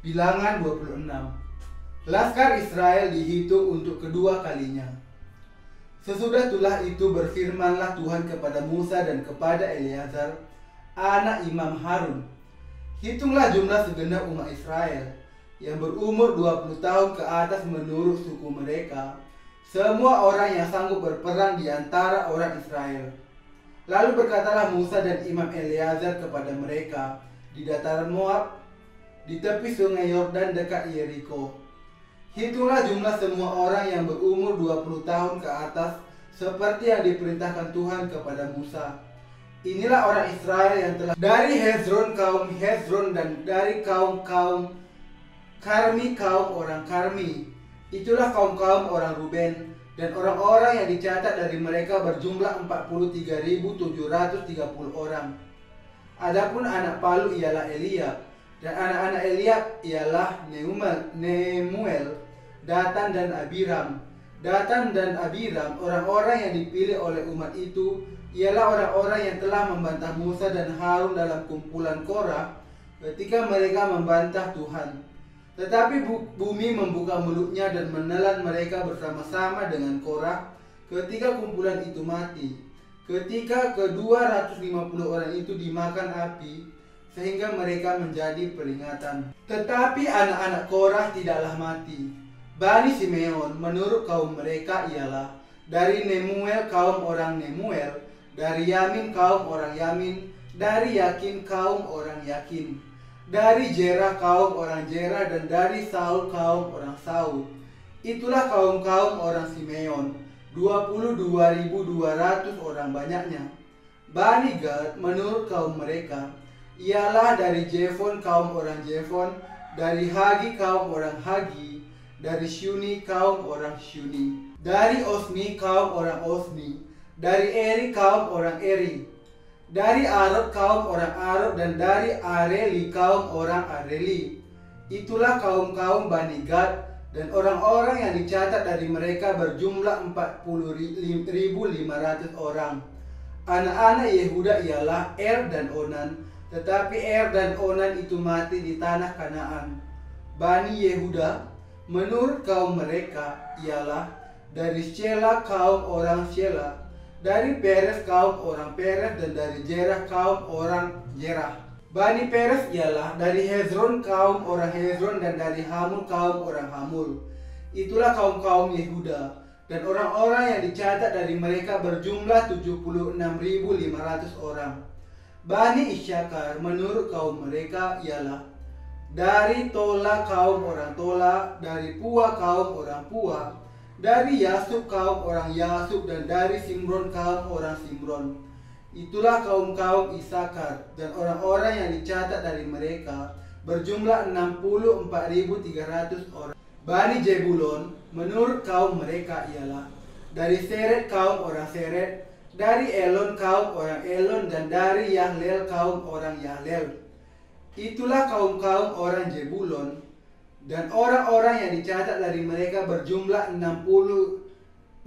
Bilangan 26. Laskar Israel dihitung untuk kedua kalinya. Sesudah itulah itu berfirmanlah Tuhan kepada Musa dan kepada Eleazar, anak Imam Harun. Hitunglah jumlah segenap umat Israel yang berumur 20 tahun ke atas menurut suku mereka, semua orang yang sanggup berperang di antara orang Israel. Lalu berkatalah Musa dan Imam Eleazar kepada mereka di dataran Moab, di tepi sungai Yordan dekat Yeriko. Hitunglah jumlah semua orang yang berumur 20 tahun ke atas seperti yang diperintahkan Tuhan kepada Musa. Inilah orang Israel yang telah dari Hezron kaum Hezron dan dari kaum Karmi kaum orang Karmi. Itulah kaum orang Ruben, dan orang-orang yang dicatat dari mereka berjumlah 43.730 orang. Adapun anak Palu ialah Eliab, dan anak-anak Eliab ialah Nemuel, Datan dan Abiram. Datan dan Abiram, orang-orang yang dipilih oleh umat itu, ialah orang-orang yang telah membantah Musa dan Harun dalam kumpulan Korah ketika mereka membantah Tuhan. Tetapi bumi membuka mulutnya dan menelan mereka bersama-sama dengan Korah ketika kumpulan itu mati. Ketika ke-250 orang itu dimakan api, sehingga mereka menjadi peringatan. Tetapi anak-anak Korah tidaklah mati. Bani Simeon menurut kaum mereka ialah dari Nemuel kaum orang Nemuel, dari Yamin kaum orang Yamin, dari Yakin kaum orang Yakin, dari Jerah kaum orang Jerah, dan dari Saul kaum orang Saul. Itulah kaum orang Simeon, 22.200 orang banyaknya. Bani Gad menurut kaum mereka ialah dari Jefon kaum orang Jefon, dari Hagi kaum orang Hagi, dari Syuni kaum orang Syuni, dari Osni kaum orang Osni, dari Eri kaum orang Eri, dari Arod kaum orang Arod, dan dari Areli kaum orang Areli. Itulah kaum Bani Gad, dan orang-orang yang dicatat dari mereka berjumlah 40.500 orang. Anak-anak Yehuda ialah Er dan Onan, tetapi Er dan Onan itu mati di tanah Kanaan. Bani Yehuda menurut kaum mereka ialah dari Shela kaum orang Shela, dari Peres kaum orang Peres, dan dari Jerah kaum orang Jerah. Bani Peres ialah dari Hezron kaum orang Hezron, dan dari Hamul kaum orang Hamul. Itulah kaum Yehuda, dan orang-orang yang dicatat dari mereka berjumlah 76.500 orang. Bani Isyakar menurut kaum mereka ialah dari Tola kaum orang Tola, dari Pua kaum orang Pua, dari Yasub kaum orang Yasub, dan dari Simron kaum orang Simron. Itulah kaum Isakar, dan orang-orang yang dicatat dari mereka berjumlah 64.300 orang. Bani Jebulon menurut kaum mereka ialah dari Seret kaum orang Seret, dari Elon kaum orang Elon, dan dari Yahlel kaum orang Yahlel. Itulah kaum orang Jebulon, dan orang-orang yang dicatat dari mereka berjumlah 60.500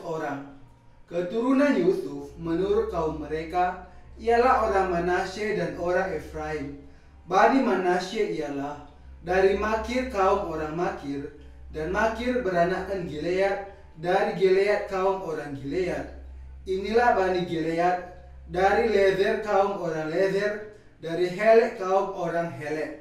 orang. Keturunan Yusuf menurut kaum mereka ialah orang Manasye dan orang Efraim. Bani Manasye ialah dari Makir kaum orang Makir, dan Makir beranakkan Gilead, dari Gilead kaum orang Gilead. Inilah Bani Gilead, dari Lezer kaum orang Lezer, dari Helek kaum orang Helek.